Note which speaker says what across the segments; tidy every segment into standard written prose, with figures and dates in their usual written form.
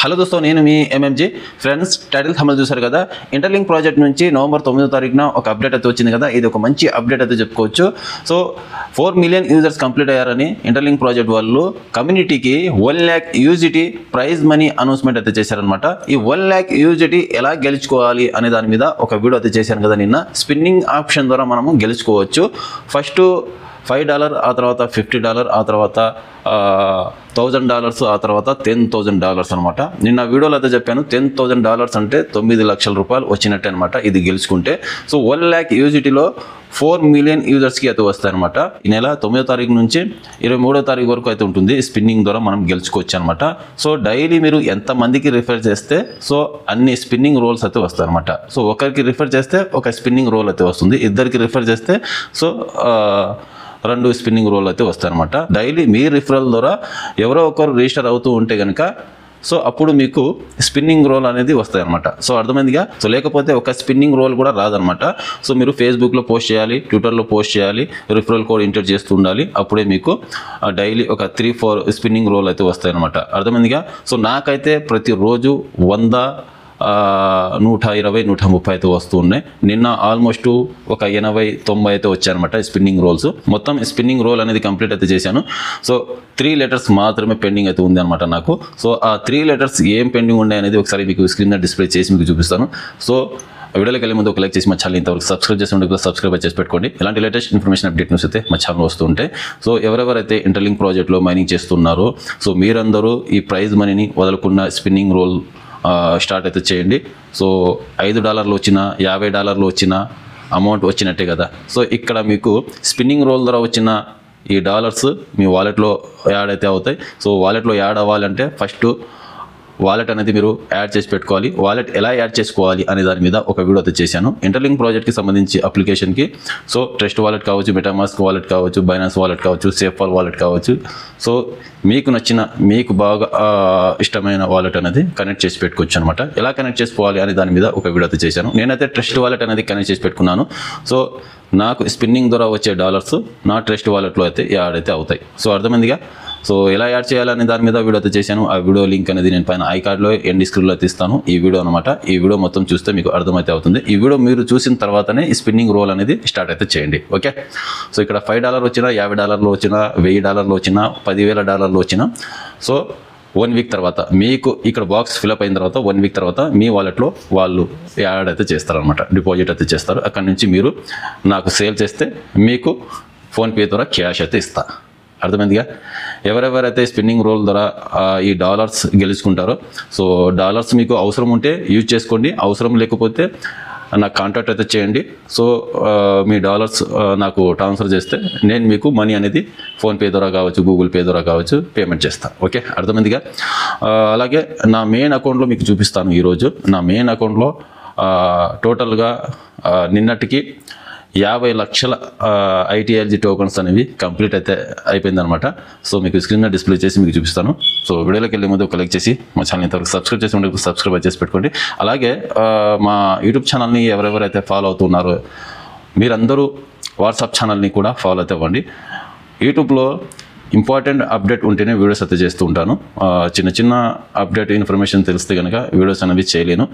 Speaker 1: Hello దోస్తో నేను మీ MMG friends title thumbnail చూశారు కదా ఇంటర్లింక్ ప్రాజెక్ట్ నుంచి నవంబర్ 9వ తారీఖున ఒక అప్డేట్ అయితే వచ్చింది కదా ఇది ఒక మంచి అప్డేట్ అయితే చెప్పుకోవచ్చు సో 4 మిలియన్ యూజర్స్ కంప్లీట్ అయ్యారని ఇంటర్లింక్ ప్రాజెక్ట్ వాళ్ళు కమ్యూనిటీకి 1 lakh యూజిటీ ప్రైజ్ మనీ అనౌన్స్మెంట్ అయితే చేశారనమాట ఈ 1 lakh యూజిటీ ఎలా గెలుచుకోవాలి అనే దాని మీద ఒక వీడియో అయితే చేశాను కదా నిన్న స్పిన్నింగ్ ఆప్షన్ ద్వారా మనము గెలుచుకోవచ్చు ఫస్ట్ $5 ఆ తర్వాత $50 ఆ తర్వాత $1,000 ఆ తర్వాత $10,000 అనమాట నిన్న వీడియోలో అయితే చెప్పాను $10,000 అంటే 9 లక్షల రూపాయలు వచ్చినట్టే అనమాట ఇది గెలుచుకుంటే సో 1 lakh యూజిటీలో 4 మిలియన్ యూజర్స్కి అయితే వస్తాయన్నమాట ఈ నెల 9వ తారీఖు నుంచి 23వ తారీఖు వరకు అయితే ఉంటుంది స్పిన్నింగ్ ద్వారా మనం గెలుచుకోవచ్చు అనమాట సో డైలీ మీరు ఎంతమందికి రిఫర్ చేస్తే సో అన్ని స్పిన్నింగ్ రోల్స్ అయితే వస్తాయి అనమాట సో ఒకరికి రిఫర్ చేస్తే ఒక స్పిన్నింగ్ రోల్ అయితే వస్తుంది ఇద్దరికి రిఫర్ చేస్తే సో 2 స్పిన్నింగ్ రోల్ అయితే వస్తాయన్నమాట డైలీ మీ రిఫరల్ ద్వారా ఎవరో ఒకరు రిజిస్టర్ అవుతూ ఉంటే కనుక సో అప్పుడు మీకు స్పిన్నింగ్ రోల్ అనేది వస్తాయన్నమాట సో అర్థమైందిగా సో లేకపోతే ఒక స్పిన్నింగ్ రోల్ కూడా రాదనమాట సో మీరు ఫేస్బుక్లో పోస్ట్ చేయాలి ట్విట్టర్లో పోస్ట్ చేయాలి రిఫరల్ కోడ్ ఎంటర్ చేస్తూ ఉండాలి అప్పుడే మీకు డైలీ ఒక 3-4 స్పిన్నింగ్ రోల్ అయితే వస్తాయన్నమాట అర్థమైందిగా సో నాకైతే ప్రతిరోజు 100 120 130 అయితే వస్తూ ఉన్నాయి నిన్న ఆల్మోస్ట్ ఒక 80-90 అయితే వచ్చాయన్నమాట స్పిన్నింగ్ రోల్స్ మొత్తం స్పిన్నింగ్ రోల్ అనేది కంప్లీట్ అయితే చేశాను సో 3 letters మాత్రమే పెండింగ్ అయితే ఉంది అనమాట నాకు సో ఆ 3 letters ఏం పెండింగ్ ఉన్నాయి అనేది ఒకసారి మీకు స్క్రీన్ మీద డిస్ప్లే చేసి మీకు చూపిస్తాను సో వీడియోలోకి వెళ్ళే ముందు ఒక లైక్ చేసి మా ఛానల్ ఇంతవరకు సబ్స్క్రైబ్ చేసి ఉంటే సబ్స్క్రైబ్ చేసి పెట్టుకోండి ఇలాంటి లేటెస్ట్ ఇన్ఫర్మేషన్ అప్డేట్ న్యూస్ అయితే మా ఛానల్ వస్తుంటాయి సో ఎవరెవరైతే ఇంటర్లింక్ ప్రాజెక్ట్లో మైనింగ్ చేస్తున్నారో సో మీరందరూ ఈ ప్రైజ్ మనీని వదలకుండా స్పిన్నింగ్ రోల్ స్టార్ట్ అయితే చేయండి సో $5 వచ్చినా $50 వచ్చినా అమౌంట్ వచ్చినట్టే కదా సో ఇక్కడ మీకు స్పిన్నింగ్ రోల్ ద్వారా వచ్చిన ఈ డాలర్స్ మీ వాలెట్లో యాడ్ అయితే అవుతాయి సో వాలెట్లో యాడ్ అవ్వాలంటే ఫస్ట్ వాలెట్ అనేది మీరు యాడ్ చేసి పెట్టుకోవాలి వాలెట్ ఎలా యాడ్ చేసుకోవాలి అనే దాని మీద ఒక వీడియో అయితే చేశాను ఇంటర్లింక్ ప్రాజెక్ట్కి సంబంధించి అప్లికేషన్కి సో ట్రస్ట్ వాలెట్ కావచ్చు మెటామాస్క్ వాలెట్ కావచ్చు బైనాన్స్ వాలెట్ కావచ్చు సేఫ్వాల్ వాలెట్ కావచ్చు సో మీకు నచ్చిన మీకు బాగా ఇష్టమైన వాలెట్ అనేది కనెక్ట్ చేసి పెట్టుకోవచ్చు అనమాట ఎలా కనెక్ట్ చేసుకోవాలి అనే దాని మీద ఒక వీడియో అయితే చేశాను నేనైతే ట్రస్ట్ వాలెట్ అనేది కనెక్ట్ చేసి పెట్టుకున్నాను సో నాకు స్పిన్నింగ్ ద్వారా వచ్చే డాలర్స్ నా ట్రస్ట్ వాలెట్లో అయితే యాడ్ అయితే అవుతాయి సో అర్థమైందిగా సో ఎలా యాడ్ చేయాలనే దాని మీద వీడియో అయితే చేశాను ఆ వీడియో లింక్ అనేది నేను పైన ఐ కార్డ్లో ఎండ్ స్క్రీన్లో అయితే ఇస్తాను ఈ వీడియో అనమాట ఈ వీడియో మొత్తం చూస్తే మీకు అర్థమైతే అవుతుంది ఈ వీడియో మీరు చూసిన తర్వాతనే ఈ స్పిన్నింగ్ రోల్ అనేది స్టార్ట్ అయితే చేయండి ఓకే సో ఇక్కడ $5 వచ్చినా $50 వచ్చినా $1,000 వచ్చినా $10,000 వచ్చినా సో 1 వీక్ తర్వాత మీకు ఇక్కడ బాక్స్ ఫిల్అప్ అయిన తర్వాత 1 వీక్ తర్వాత మీ వాలెట్లో వాళ్ళు యాడ్ అయితే చేస్తారనమాట డిపాజిట్ అయితే చేస్తారు అక్కడి నుంచి మీరు నాకు సేల్ చేస్తే మీకు ఫోన్పే ద్వారా క్యాష్ అయితే ఇస్తా అర్థమైందిగా ఎవరెవరైతే స్పిన్నింగ్ రోల్ ద్వారా ఈ డాలర్స్ గెలుచుకుంటారో సో డాలర్స్ మీకు అవసరం ఉంటే యూజ్ చేసుకోండి అవసరం లేకపోతే నాకు కాంటాక్ట్ అయితే చేయండి సో మీ డాలర్స్ నాకు ట్రాన్స్ఫర్ చేస్తే నేను మీకు మనీ అనేది ఫోన్పే ద్వారా కావచ్చు గూగుల్ పే ద్వారా కావచ్చు పేమెంట్ చేస్తాను ఓకే అర్థమైందిగా అలాగే నా మెయిన్ అకౌంట్లో మీకు చూపిస్తాను ఈరోజు నా మెయిన్ అకౌంట్లో టోటల్గా నిన్నటికి 50 లక్షల ITLG టోకన్స్ అనేవి కంప్లీట్ అయితే అయిపోయిందనమాట సో మీకు స్క్రీన్ మీద డిస్ప్లే చేసి మీకు చూపిస్తాను సో వీడియోలోకి వెళ్ళే ముందు ఒక లైక్ చేసి మా ఛానల్ ఇంతవరకు సబ్స్క్రైబ్ చేసి ఉంటే సబ్స్క్రైబ్ చేసి పెట్టుకోండి అలాగే మా యూట్యూబ్ ఛానల్ని ఎవరెవరైతే ఫాలో అవుతున్నారో మీరందరూ వాట్సాప్ ఛానల్ని కూడా ఫాలో అయితే అవ్వండి యూట్యూబ్లో ఇంపార్టెంట్ అప్డేట్ ఉంటేనే వీడియోస్ అయితే చేస్తూ ఉంటాను చిన్న చిన్న అప్డేట్ ఇన్ఫర్మేషన్ తెలిస్తే కనుక వీడియోస్ అనేవి చేయలేను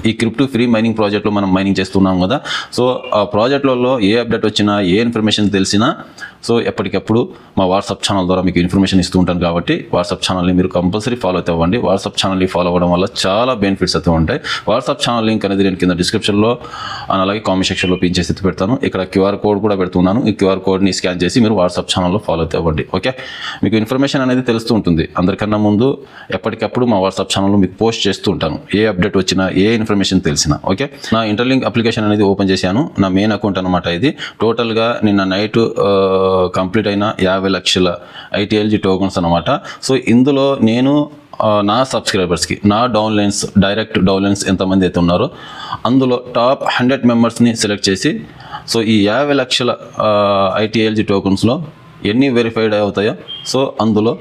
Speaker 1: ఈ క్రిప్టో ఫ్రీ మైనింగ్ ప్రాజెక్ట్లో మనం మైనింగ్ చేస్తున్నాం కదా సో ఆ ప్రాజెక్టులలో ఏ అప్డేట్ వచ్చినా ఏ ఇన్ఫర్మేషన్ తెలిసినా సో ఎప్పటికప్పుడు మా వాట్సాప్ ఛానల్ ద్వారా మీకు ఇన్ఫర్మేషన్ ఇస్తూ ఉంటాను కాబట్టి వాట్సాప్ ఛానల్ని మీరు కంపల్సరీ ఫాలో అయితే అవ్వండి వాట్సాప్ ఛానల్ని ఫాలో అవ్వడం వల్ల చాలా బెనిఫిట్స్ అయితే ఉంటాయి వాట్సాప్ ఛానల్ లింక్ అనేది నేను కింద డిస్క్రిప్షన్లో అలాగే కామెంట్ సెక్షన్లో పిన్ చేసి పెడతాను ఇక్కడ QR కోడ్ కూడా పెడుతున్నాను ఈ QR కోడ్ని స్కాన్ చేసి మీరు వాట్సాప్ ఛానల్లో ఫాలో అయితే అవ్వండి ఓకే మీకు ఇన్ఫర్మేషన్ అనేది తెలుస్తూ ఉంటుంది అందరికన్నా ముందు ఎప్పటికప్పుడు మా వాట్సాప్ ఛానల్లో మీకు పోస్ట్ చేస్తూ ఉంటాను ఏ అప్డేట్ వచ్చినా ఏ ఇన్ఫర్మేషన్ తెలిసినా ఓకే నా ఇంటర్లింక్ అప్లికేషన్ అనేది ఓపెన్ చేశాను నా మెయిన్ అకౌంట్ అనమాట ఇది టోటల్గా నిన్న నైట్ కంప్లీట్ అయిన 50 లక్షల ITLG టోకన్స్ అనమాట సో ఇందులో నేను నా సబ్స్క్రైబర్స్కి నా డౌన్లైన్స్ డైరెక్ట్ డౌన్లైన్స్ ఎంతమంది అయితే ఉన్నారో అందులో టాప్ 100 మెంబర్స్ని సెలెక్ట్ చేసి సో ఈ 50 లక్షల ITLG టోకన్స్లో ఎన్ని వెరిఫైడ్ అవుతాయో సో అందులో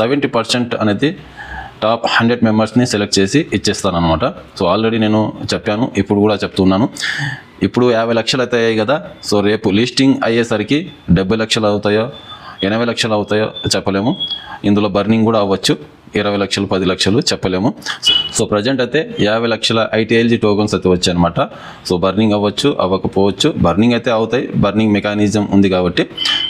Speaker 1: 70% అనేది టాప్ 100 మెంబర్స్ని సెలెక్ట్ చేసి ఇచ్చేస్తాను అనమాట సో ఆల్రెడీ నేను చెప్పాను ఇప్పుడు కూడా చెప్తున్నాను ఇప్పుడు 50 లక్షలు అవుతాయి కదా సో రేపు లిస్టింగ్ అయ్యేసరికి 70 లక్షలు అవుతాయో 80 లక్షలు అవుతాయో చెప్పలేము ఇందులో బర్నింగ్ కూడా అవ్వచ్చు 20 లక్షలు 10 లక్షలు చెప్పలేము. సో ప్రజెంట్ అయితే 50 లక్షల ITLG టోకన్స్ అయితే వచ్చాయి అనమాట. సో బర్నింగ్ అవ్వచ్చు, అవ్వకపోవచ్చు. బర్నింగ్ అయితే అవుతాయి, బర్నింగ్ మెకానిజం ఉంది కాబట్టి.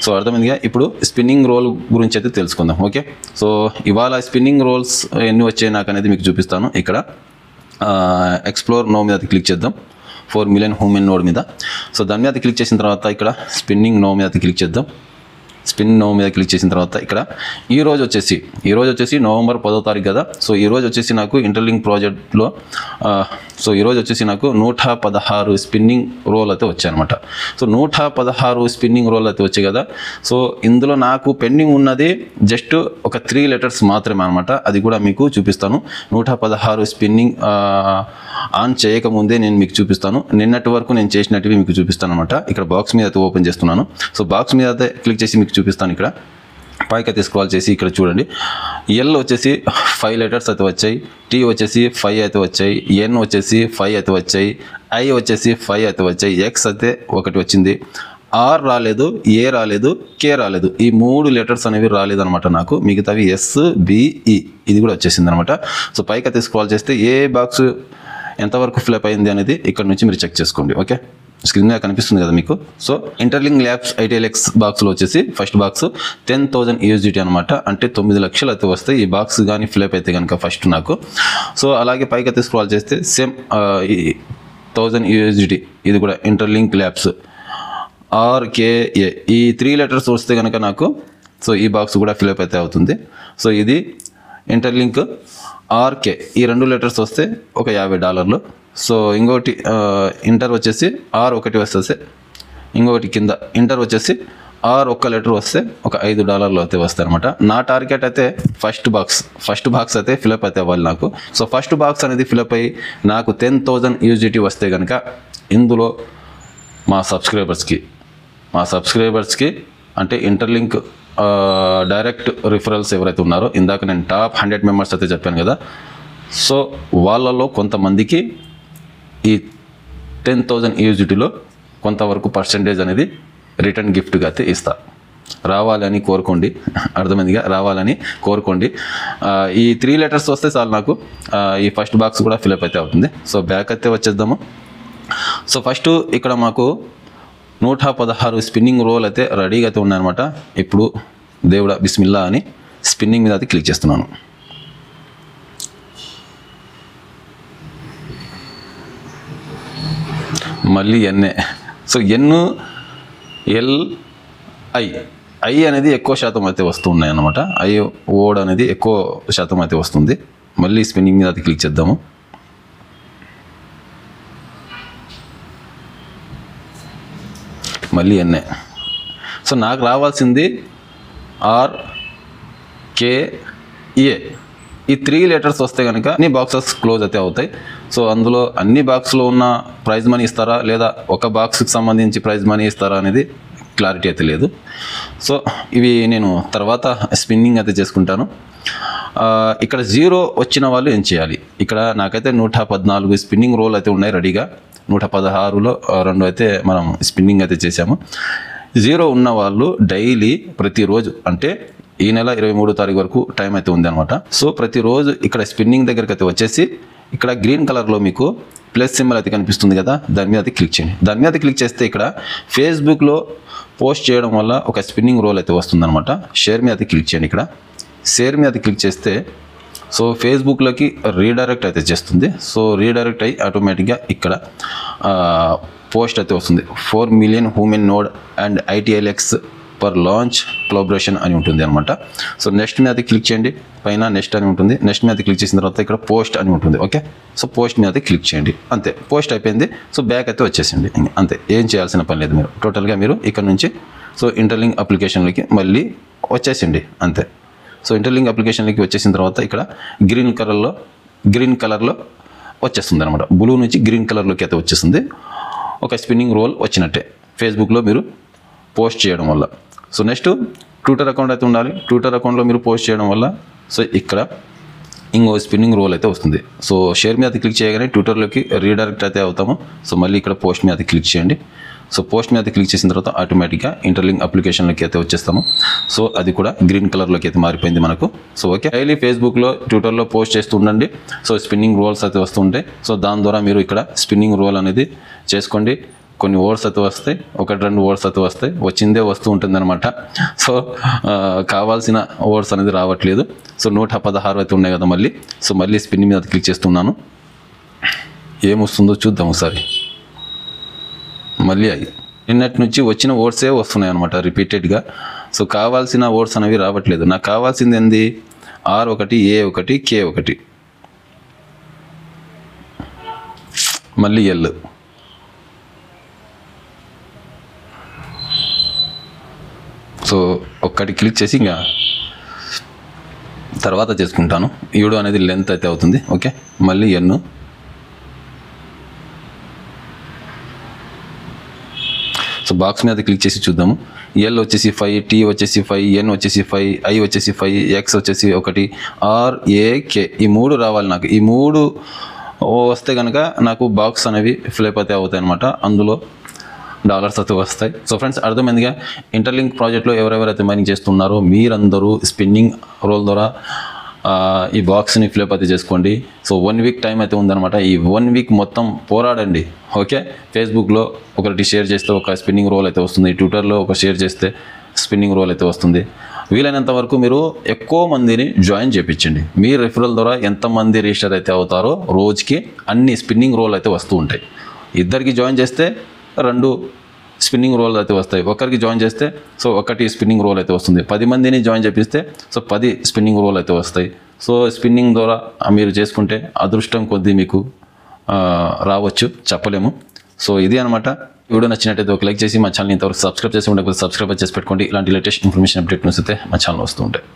Speaker 1: సో అర్థమైందిగా. ఇప్పుడు స్పిన్నింగ్ రోల్ గురించి అయితే తెలుసుకుందాం. ఓకే, సో ఇవాళ స్పిన్నింగ్ రోల్స్ ఎన్ని వచ్చాయి నాకు అనేది మీకు చూపిస్తాను. ఇక్కడ ఎక్స్ప్లోర్ నో మీద క్లిక్ చేద్దాం, 4 మిలియన్ హ్యూమన్ నోడ్ మీద. సో దాని మీద క్లిక్ చేసిన తర్వాత ఇక్కడ స్పిన్నింగ్ నో మీద క్లిక్ చేద్దాం. స్పిన్ నో మీద క్లిక్ చేసిన తర్వాత ఇక్కడ ఈరోజు వచ్చేసి నవంబర్ 10వ తారీఖు కదా. సో ఈరోజు వచ్చేసి నాకు ఇంటర్లింక్ ప్రాజెక్ట్లో సో ఈరోజు వచ్చేసి నాకు 116 స్పిన్నింగ్ రోల్ అయితే వచ్చాయన్నమాట. సో 116 స్పిన్నింగ్ రోల్ అయితే వచ్చాయి కదా. సో ఇందులో నాకు పెండింగ్ ఉన్నది జస్ట్ ఒక 3 లెటర్స్ మాత్రమే అనమాట. అది కూడా మీకు చూపిస్తాను. 116 స్పిన్నింగ్ ఆన్ చేయకముందే నేను మీకు చూపిస్తాను. నిన్నటి వరకు నేను చేసినట్టువి మీకు చూపిస్తాను అనమాట. ఇక్కడ బాక్స్ మీద అయితే ఓపెన్ చేస్తున్నాను. సో బాక్స్ మీద అయితే క్లిక్ చేసి మీకు చూపిస్తాను. ఇక్కడ పైకి అయితే స్క్రాల్ చేసి ఇక్కడ చూడండి. ఎల్ వచ్చేసి 5 లెటర్స్ అయితే వచ్చాయి, టీ వచ్చేసి 5 అయితే వచ్చాయి, ఎన్ వచ్చేసి 5 అయితే వచ్చాయి, ఐ వచ్చేసి 5 అయితే వచ్చాయి, ఎక్స్ అయితే 1 వచ్చింది, ఆర్ రాలేదు, ఏ రాలేదు, కే రాలేదు. ఈ 3 లెటర్స్ అనేవి రాలేదనమాట నాకు. మిగతావి ఎస్, బిఈ ఇది కూడా వచ్చేసింది అనమాట. సో పైకి అయితే స్క్రాల్ చేస్తే ఏ బాక్స్ ఎంతవరకు ఫిలప్ అయింది అనేది ఇక్కడ నుంచి మీరు చెక్ చేసుకోండి. ఓకే, స్క్రీన్ మీద కనిపిస్తుంది కదా మీకు. సో ఇంటర్లింక్ ల్యాబ్స్ ITLX బాక్స్లో వచ్చేసి ఫస్ట్ బాక్స్ 10,000 USDT అనమాట. అంటే 9 లక్షలు అయితే వస్తాయి ఈ బాక్స్ కానీ ఫిలప్ అయితే కనుక ఫస్ట్ నాకు. సో అలాగే పైకి అయితే స్క్రాల్ చేస్తే సేమ్ 1000 USDT ఇది కూడా ఇంటర్లింక్ ల్యాబ్స్ RKA ఈ 3 లెటర్స్ వస్తే కనుక నాకు సో ఈ బాక్స్ కూడా ఫిలప్ అయితే అవుతుంది. సో ఇది ఇంటర్లింక్ RK ఈ 2 లెటర్స్ వస్తే ఒక $50. సో ఇంకోటి ఇంటర్ వచ్చేసి R1 వస్తే, ఇంకొకటి కింద ఇంటర్ వచ్చేసి R 1 లెటర్ వస్తే ఒక $5 అయితే వస్తాయి అనమాట. నా టార్గెట్ అయితే ఫస్ట్ బాక్స్ అయితే ఫిలప్ అయితే అవ్వాలి నాకు. సో ఫస్ట్ బాక్స్ అనేది ఫిలప్ అయ్యి నాకు 10,000 USDT వస్తే కనుక ఇందులో మా సబ్స్క్రైబర్స్కి అంటే ఇంటర్లింక్ డైరెక్ట్ రిఫరల్స్ ఎవరైతే ఉన్నారో, ఇందాక నేను టాప్ 100 మెంబర్స్ అయితే చెప్పాను కదా. సో వాళ్ళలో కొంతమందికి ఈ 10,000 USDTలో కొంతవరకు పర్సెంటేజ్ అనేది రిటర్న్ గిఫ్ట్గా అయితే ఇస్తా. రావాలని కోరుకోండి, అర్థమైందిగా, రావాలని కోరుకోండి. ఈ 3 లెటర్స్ వస్తే చాలు నాకు ఈ ఫస్ట్ బాక్స్ కూడా ఫిలప్ అయితే అవుతుంది. సో బ్యాక్ అయితే వచ్చేద్దాము. సో ఫస్ట్ ఇక్కడ మాకు 116 స్పిన్నింగ్ రోల్ అయితే రెడీగా అయితే ఉన్నాయన్నమాట. ఇప్పుడు దేవుడా బిస్మిల్లా అని స్పిన్నింగ్ మీద అయితే క్లిక్ చేస్తున్నాను. మళ్ళీ ఎన్ఏ. సో ఐ అనేది ఎక్కువ శాతం అయితే వస్తున్నాయి అన్నమాట. ఓడ్ అనేది ఎక్కువ శాతం అయితే వస్తుంది. మళ్ళీ స్పిన్నింగ్ మీద అయితే క్లిక్ చేద్దాము. మళ్ళీ ఎన్ఏ. సో నాకు రావాల్సింది RKA ఈ 3 లెటర్స్ వస్తే కనుక అన్ని బాక్సెస్ క్లోజ్ అయితే అవుతాయి. సో అందులో అన్ని బాక్స్లో ఉన్న ప్రైజ్ మనీ ఇస్తారా లేదా ఒక బాక్స్కి సంబంధించి ప్రైజ్ మనీ ఇస్తారా అనేది క్లారిటీ అయితే లేదు. సో ఇవి నేను తర్వాత స్పిన్నింగ్ అయితే చేసుకుంటాను. ఇక్కడ 0 వచ్చిన వాళ్ళు ఏం చేయాలి? ఇక్కడ నాకైతే 114 స్పిన్నింగ్ రోల్ అయితే ఉన్నాయి రెడీగా. 116లో 2 అయితే మనం స్పిన్నింగ్ అయితే చేసాము. 0 ఉన్న వాళ్ళు డైలీ ప్రతిరోజు అంటే ఈ నెల 23వ తారీఖు వరకు టైం అయితే ఉంది అనమాట. సో ప్రతిరోజు ఇక్కడ స్పిన్నింగ్ దగ్గరికి అయితే వచ్చేసి ఇక్కడ గ్రీన్ కలర్లో మీకు ప్లస్ సింబల్ అయితే కనిపిస్తుంది కదా, దాని మీద అయితే క్లిక్ చేయండి. దాని మీద క్లిక్ చేస్తే ఇక్కడ ఫేస్బుక్లో పోస్ట్ చేయడం వల్ల ఒక స్పిన్నింగ్ రోల్ అయితే వస్తుందన్నమాట. షేర్ మీద అయితే క్లిక్ చేయండి. ఇక్కడ షేర్ మీద క్లిక్ చేస్తే సో ఫేస్బుక్లోకి రీడైరెక్ట్ అయితే చేస్తుంది. సో రీడైరెక్ట్ అయ్యి ఆటోమేటిక్గా ఇక్కడ పోస్ట్ అయితే వస్తుంది. 4 million human node and ITLX per launch collaboration అని ఉంటుంది అనమాట. సో నెక్స్ట్ మీద క్లిక్ చేయండి. పైన నెక్స్ట్ అని ఉంటుంది. నెక్స్ట్ మీద క్లిక్ చేసిన తర్వాత ఇక్కడ పోస్ట్ అని ఉంటుంది. ఓకే, సో పోస్ట్ మీద క్లిక్ చేయండి. అంతే, పోస్ట్ అయిపోయింది. సో బ్యాక్ అయితే వచ్చేసింది. అంతే, ఏం చేయాల్సిన పని లేదు. మీరు టోటల్గా మీరు ఇక్కడ నుంచి సో ఇంటర్లింక్ అప్లికేషన్లోకి మళ్ళీ వచ్చేసింది. అంతే. సో ఇంటర్లింక్ అప్లికేషన్లోకి వచ్చేసిన తర్వాత ఇక్కడ గ్రీన్ కలర్లో వచ్చేస్తుంది అనమాట. బ్లూ నుంచి గ్రీన్ కలర్లోకి అయితే వచ్చేస్తుంది. ఒక స్పిన్నింగ్ రోల్ వచ్చినట్టే ఫేస్బుక్లో మీరు పోస్ట్ చేయడం వల్ల. సో నెక్స్ట్ ట్విట్టర్ అకౌంట్ అయితే ఉండాలి. ట్విట్టర్ అకౌంట్లో మీరు పోస్ట్ చేయడం వల్ల సో ఇక్కడ ఇంకో స్పిన్నింగ్ రోల్ అయితే వస్తుంది. సో షేర్ మీద క్లిక్ చేయగానే ట్విట్టర్లోకి రీడైరెక్ట్ అయితే అవుతాము. సో మళ్ళీ ఇక్కడ పోస్ట్ మీద క్లిక్ చేయండి. సో పోస్ట్ మీద క్లిక్ చేసిన తర్వాత ఆటోమేటిక్గా ఇంటర్లింక్ అప్లికేషన్లోకి అయితే వచ్చేస్తాము. సో అది కూడా గ్రీన్ కలర్లోకి అయితే మారిపోయింది మనకు. సో ఓకే, డైలీ ఫేస్బుక్లో ట్విట్టర్లో పోస్ట్ చేస్తూ ఉండండి. సో స్పిన్నింగ్ రోల్స్ అయితే వస్తుంటాయి. సో దాని ద్వారా మీరు ఇక్కడ స్పిన్నింగ్ రోల్ అనేది చేసుకోండి. కొన్ని వర్డ్స్ అయితే వస్తాయి, 1-2 వర్డ్స్ అయితే వస్తాయి, వచ్చిందే వస్తూ ఉంటుంది అనమాట. సో కావాల్సిన వర్డ్స్ అనేది రావట్లేదు. సో 116 అయితే ఉన్నాయి కదా మళ్ళీ. సో మళ్ళీ స్పిన్నింగ్ మీద క్లిక్ చేస్తున్నాను. ఏమొస్తుందో చూద్దాం ఒకసారి. మళ్ళీ అవి నిన్నటి నుంచి వచ్చిన వర్డ్సే వస్తున్నాయి అనమాట రిపీటెడ్గా. సో కావాల్సిన వర్డ్స్ అనేవి రావట్లేదు. నాకు కావాల్సింది ఏంది, R1 A1 K1, మళ్ళీ L. సో ఒక్కటి క్లిక్ చేసి ఇంకా తర్వాత చేసుకుంటాను. వీడియో అనేది లెంత్ అయితే అవుతుంది. ఓకే, మళ్ళీ N. సో బాక్స్ మీద క్లిక్ చేసి చూద్దాము. L వచ్చేసి 5, T వచ్చేసి 5, N వచ్చేసి 5, I వచ్చేసి 5, X వచ్చేసి 1, R A K. ఈ 3 రావాలి నాకు. ఈ 3 వస్తే కనుక నాకు బాక్స్ అనేవి ఫిలప్ అయితే అవుతాయి అనమాట. అందులో డాలర్స్ అయితే వస్తాయి. సో ఫ్రెండ్స్, అర్థమైందిగా. ఇంటర్లింక్ ప్రాజెక్ట్లో ఎవరెవరైతే మైనింగ్ చేస్తున్నారో మీరందరూ స్పిన్నింగ్ రోల్ ద్వారా ఈ బాక్స్ని ఫిలప్ అయితే చేసుకోండి. సో 1 వీక్ టైం అయితే ఉందన్నమాట. ఈ 1 వీక్ మొత్తం పోరాడండి. ఓకే, ఫేస్బుక్లో ఒకటి షేర్ చేస్తే ఒక స్పిన్నింగ్ రోల్ అయితే వస్తుంది, ట్విట్టర్లో ఒక షేర్ చేస్తే స్పిన్నింగ్ రోల్ అయితే వస్తుంది. వీలైనంత వరకు మీరు ఎక్కువ మందిని జాయిన్ చేయించండి. మీ రెఫరల్ ద్వారా ఎంతమంది రిజిస్టర్ అయితే అవుతారో రోజుకి అన్ని స్పిన్నింగ్ రోల్ అయితే వస్తూ ఉంటాయి. ఇద్దరికి జాయిన్ చేస్తే 2 స్పిన్నింగ్ రోల్ అయితే వస్తాయి. ఒకరికి జాయిన్ చేస్తే సో 1 స్పిన్నింగ్ రోల్ అయితే వస్తుంది. 10 మందిని జాయిన్ చేపిస్తే సో 10 స్పిన్నింగ్ రోల్ అయితే వస్తాయి. సో స్పిన్నింగ్ ద్వారా మీరు చేసుకుంటే అదృష్టం కొద్దీ మీకు రావచ్చు, చెప్పలేము. సో ఇది అనమాట. వీడియో నచ్చినట్టయితే ఒక లైక్ చేసి మా ఛానల్ ఇంతవరకు సబ్స్క్రైబ్ చేసి ఉండకపోతే సబ్స్క్రైబ్ చేసి పెట్టుకోండి. ఇలాంటి లేటెస్ట్ ఇన్ఫర్మేషన్ అప్డేట్ వస్తే మా ఛానల్ వస్తూ ఉంటాయి.